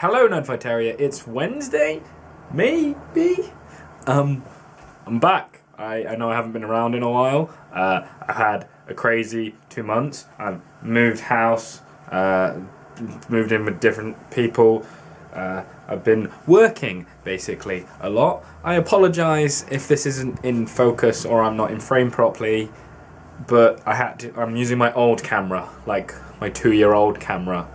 Hello, Nerdfighteria. It's Wednesday? Maybe? I'm back. I know I haven't been around in a while. I had a crazy 2 months. I've moved house, moved in with different people. I've been working, basically, a lot. I apologise if this isn't in focus or I'm not in frame properly, but I'm using my old camera, like my 2-year-old camera.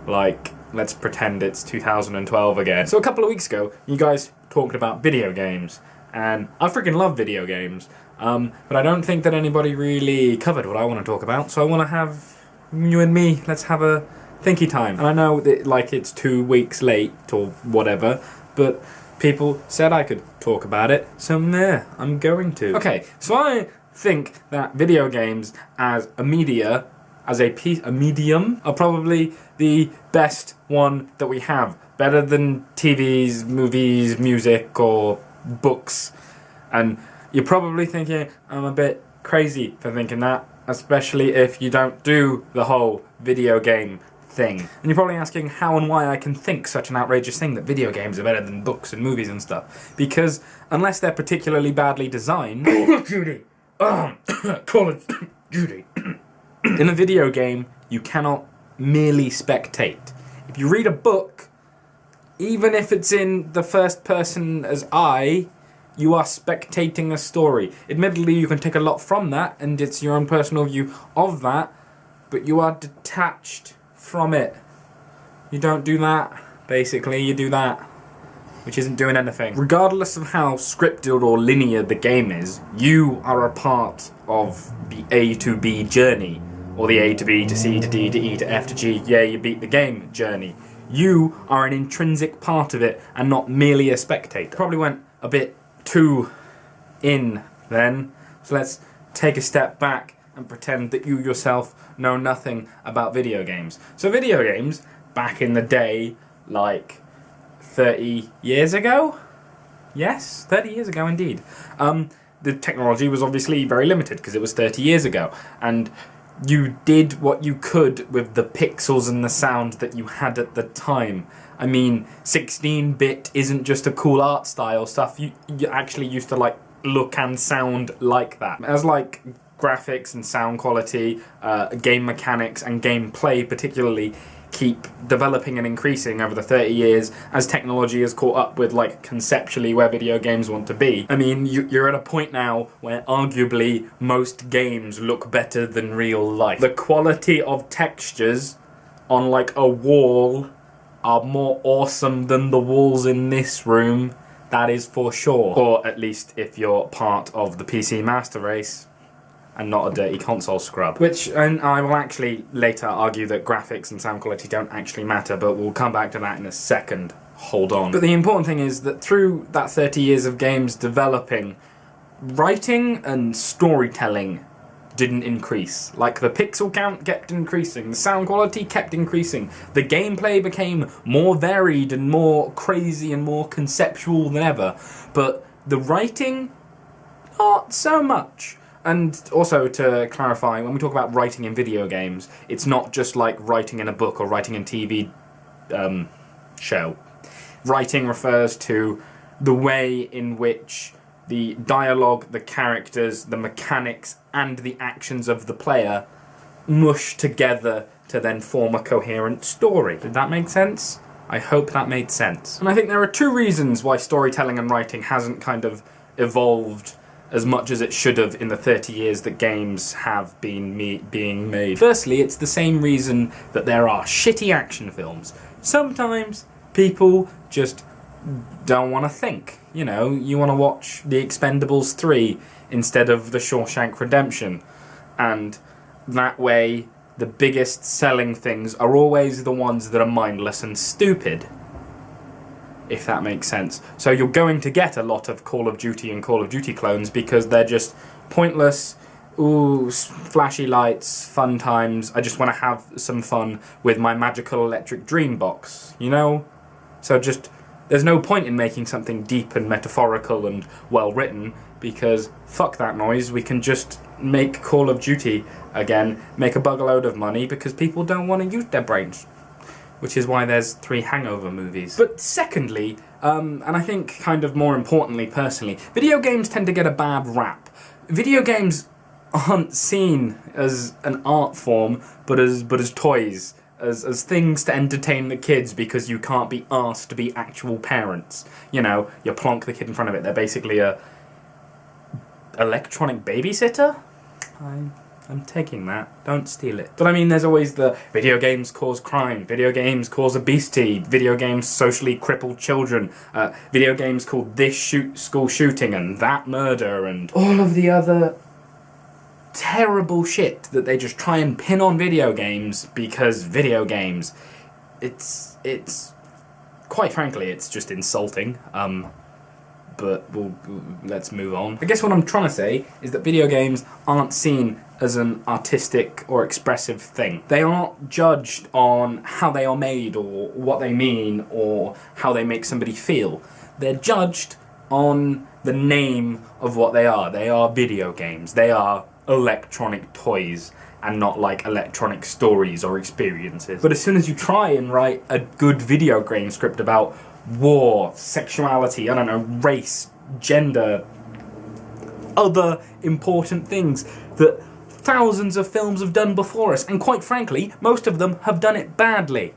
Like, let's pretend it's 2012 again. So a couple of weeks ago, you guys talked about video games, and I freaking love video games, but I don't think that anybody really covered what I want to talk about, so I want to have you and me, let's have a thinky time. And I know that, like, it's 2 weeks late or whatever, but people said I could talk about it, so there, I'm going to. Okay, so I think that video games as a media, as a medium, are probably the best one that we have. Better than TVs, movies, music, or books. And you're probably thinking, I'm a bit crazy for thinking that, especially if you don't do the whole video game thing. And you're probably asking how and why I can think such an outrageous thing that video games are better than books and movies and stuff. Because unless they're particularly badly designed... Call of Duty! Call of Duty! In a video game, you cannot merely spectate. If you read a book, even if it's in the first person as I, you are spectating a story. Admittedly, you can take a lot from that, and it's your own personal view of that, but you are detached from it. You don't do that. Basically, you do that, which isn't doing anything. Regardless of how scripted or linear the game is, you are a part of the A to B journey. Or the A to B to C to D to E to F to G, yeah, you beat the game journey. You are an intrinsic part of it and not merely a spectator. Probably went a bit too in then, so let's take a step back and pretend that you yourself know nothing about video games. So video games, back in the day, like 30 years ago? Yes, 30 years ago indeed. The technology was obviously very limited because it was 30 years ago, and you did what you could with the pixels and the sound that you had at the time. I mean, 16-bit isn't just a cool art style stuff. You actually used to, like, look and sound like that. As, like, graphics and sound quality, game mechanics and gameplay particularly keep developing and increasing over the 30 years as technology has caught up with, like, conceptually where video games want to be. I mean, you're at a point now where arguably most games look better than real life. The quality of textures on, like, a wall are more awesome than the walls in this room, that is for sure. Or at least if you're part of the PC master race and not a dirty console scrub. Which, and I will actually later argue that graphics and sound quality don't actually matter, but we'll come back to that in a second. Hold on. But the important thing is that through that 30 years of games developing, writing and storytelling didn't increase. Like, the pixel count kept increasing, the sound quality kept increasing, the gameplay became more varied and more crazy and more conceptual than ever, but the writing, not so much. And also, to clarify, when we talk about writing in video games, it's not just like writing in a book or writing in TV show. Writing refers to the way in which the dialogue, the characters, the mechanics, and the actions of the player mush together to then form a coherent story. Did that make sense? I hope that made sense. And I think there are 2 reasons why storytelling and writing hasn't kind of evolved as much as it should have in the 30 years that games have been being made. Firstly, it's the same reason that there are shitty action films. Sometimes people just don't want to think. You know, you want to watch The Expendables 3 instead of The Shawshank Redemption. And that way, the biggest selling things are always the ones that are mindless and stupid, if that makes sense. So you're going to get a lot of Call of Duty and Call of Duty clones because they're just pointless, ooh, flashy lights, fun times, I just want to have some fun with my magical electric dream box, you know? So just, there's no point in making something deep and metaphorical and well written, because fuck that noise, we can just make Call of Duty again, make a bugload of money because people don't want to use their brains. which is why there's 3 Hangover movies. But secondly, and I think kind of more importantly personally, video games tend to get a bad rap. Video games aren't seen as an art form, but as toys, as things to entertain the kids because you can't be asked to be actual parents. You know, you plonk the kid in front of it. They're basically a electronic babysitter? I'm taking that. Don't steal it. But I mean, there's always the video games cause crime, video games cause obesity, video games socially cripple children, video games called this school shooting and that murder, and all of the other terrible shit that they just try and pin on video games because video games. It's quite frankly, it's just insulting. But let's move on. I guess what I'm trying to say is that video games aren't seen as an artistic or expressive thing. They aren't judged on how they are made or what they mean or how they make somebody feel. They're judged on the name of what they are. They are video games. They are electronic toys and not like electronic stories or experiences. But as soon as you try and write a good video game script about war, sexuality, I don't know, race, gender, other important things that thousands of films have done before us, and quite frankly, most of them have done it badly.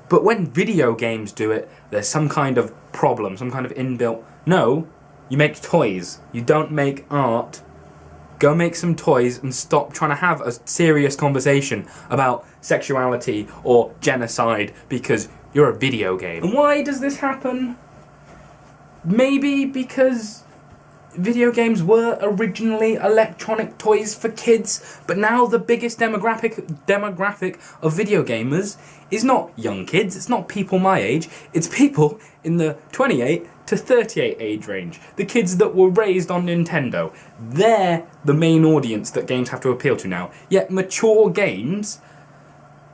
But when video games do it, there's some kind of problem, some kind of inbuilt, no, you make toys, you don't make art. Go make some toys and stop trying to have a serious conversation about sexuality or genocide because you're a video game. And why does this happen? Maybe because video games were originally electronic toys for kids, but now the biggest demographic of video gamers is not young kids, it's not people my age, it's people in the 28 to 38 age range. The kids that were raised on Nintendo. They're the main audience that games have to appeal to now. Yet mature games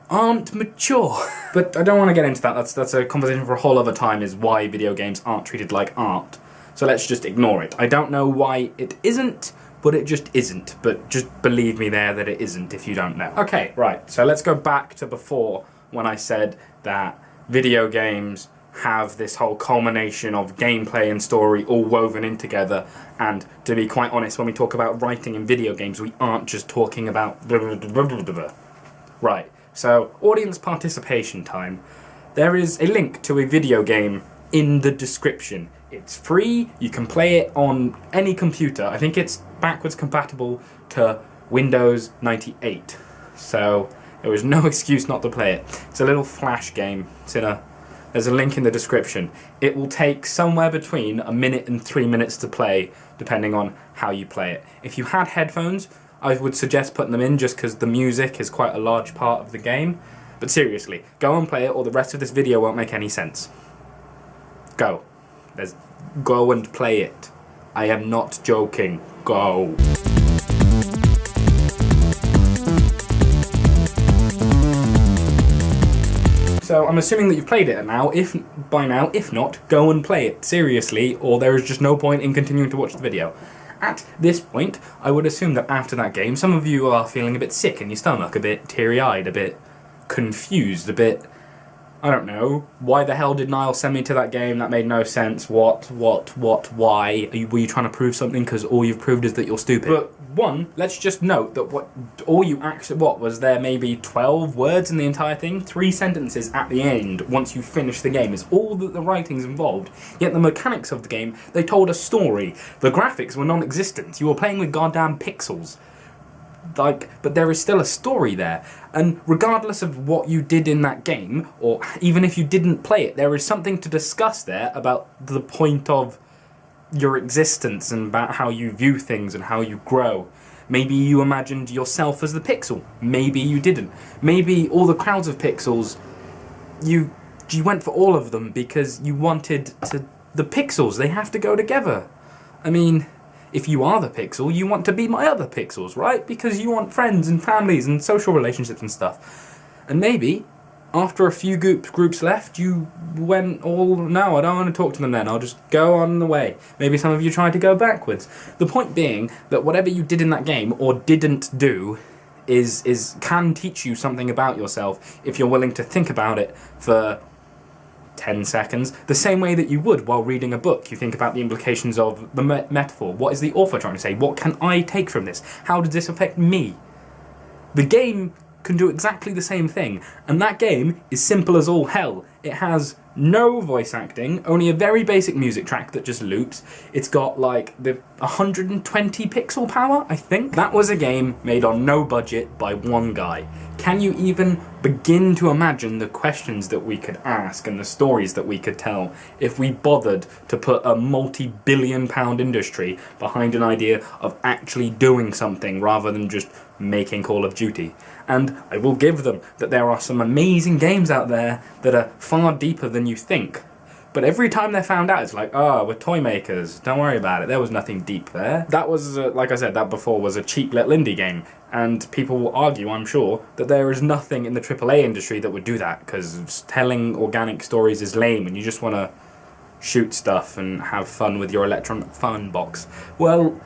aren't mature. But I don't want to get into that. That's a conversation for a whole other time, is why video games aren't treated like art. So let's just ignore it. I don't know why it isn't, but it just isn't. But just believe me there that it isn't if you don't know. Okay, right. So let's go back to before when I said that video games have this whole culmination of gameplay and story all woven in together, and to be quite honest, when we talk about writing in video games, we aren't just talking about right. So, audience participation time. There is a link to a video game in the description. It's free, you can play it on any computer. I think it's backwards compatible to Windows 98. So, there was no excuse not to play it. It's a little flash game. There's a link in the description. It will take somewhere between 1 minute and 3 minutes to play, depending on how you play it. If you had headphones, I would suggest putting them in just because the music is quite a large part of the game. But seriously, go and play it or the rest of this video won't make any sense. Go. Go and play it. I am not joking. Go. So I'm assuming that you've played it now. If not, go and play it seriously, or there is just no point in continuing to watch the video. At this point, I would assume that after that game, some of you are feeling a bit sick in your stomach, a bit teary-eyed, a bit confused, a bit, I don't know, why the hell did Niall send me to that game? That made no sense. What, why? Were you trying to prove something? Because all you've proved is that you're stupid. But one, let's just note that was there maybe 12 words in the entire thing? 3 sentences at the end, once you finish the game, is all that the writing's involved. Yet the mechanics of the game, they told a story. The graphics were non-existent. You were playing with goddamn pixels. But there is still a story there, and regardless of what you did in that game, or even if you didn't play it, there is something to discuss there about the point of your existence and about how you view things and how you grow. Maybe you imagined yourself as the pixel, maybe you didn't. Maybe all the crowds of pixels, you went for all of them because you wanted the pixels, they have to go together. I mean, if you are the pixel, you want to be my other pixels, right? Because you want friends and families and social relationships and stuff. And maybe, after a few groups left, you went all, no, I don't want to talk to them then, I'll just go on the way. Maybe some of you tried to go backwards. The point being that whatever you did in that game, or didn't do, can teach you something about yourself if you're willing to think about it for 10 seconds, the same way that you would while reading a book. You think about the implications of the metaphor. What is the author trying to say? What can I take from this? How does this affect me? The game can do exactly the same thing, and that game is simple as all hell. It has no voice acting, only a very basic music track that just loops. It's got like the 120 pixel power, I think. That was a game made on no budget by one guy. Can you even begin to imagine the questions that we could ask and the stories that we could tell if we bothered to put a multi-billion-pound industry behind an idea of actually doing something rather than just making Call of Duty? And I will give them that there are some amazing games out there that are far deeper than you think. But every time they're found out, it's like, we're toy makers, don't worry about it, there was nothing deep there. That was, like I said, that before was a cheap little indie game. And people will argue, I'm sure, that there is nothing in the AAA industry that would do that, because telling organic stories is lame and you just want to shoot stuff and have fun with your electronic fun box. Well,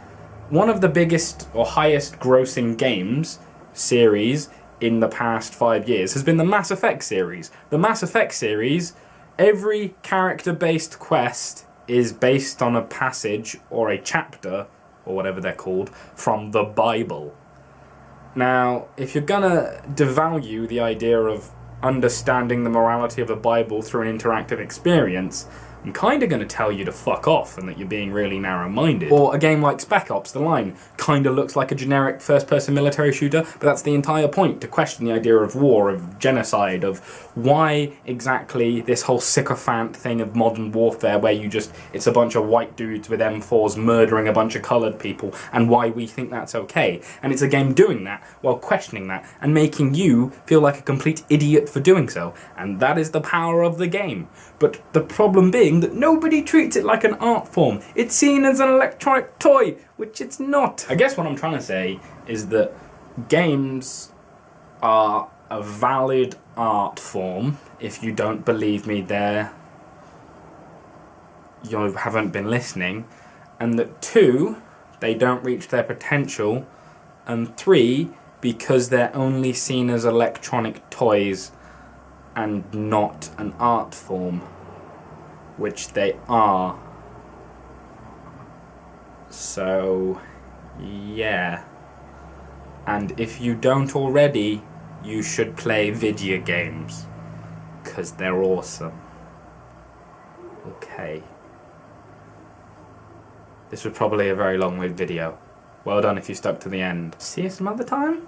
one of the biggest or highest grossing games series in the past 5 years has been the Mass Effect series. The Mass Effect series, every character-based quest is based on a passage or a chapter, or whatever they're called, from the Bible. Now, if you're gonna devalue the idea of understanding the morality of the Bible through an interactive experience, I'm kind of going to tell you to fuck off and that you're being really narrow-minded. Or a game like Spec Ops: The Line kind of looks like a generic first-person military shooter, but that's the entire point, to question the idea of war, of genocide, of why exactly this whole sycophant thing of modern warfare where it's a bunch of white dudes with M4s murdering a bunch of coloured people, and why we think that's okay. And it's a game doing that while questioning that and making you feel like a complete idiot for doing so. And that is the power of the game. But the problem being that nobody treats it like an art form. It's seen as an electronic toy, which it's not. I guess what I'm trying to say is that games are a valid art form. If you don't believe me there, you haven't been listening. And that 2, they don't reach their potential. And 3, because they're only seen as electronic toys and not an art form, which they are. So, yeah. And if you don't already, you should play video games, 'cause they're awesome. Okay. This was probably a very long video. Well done if you stuck to the end. See you some other time.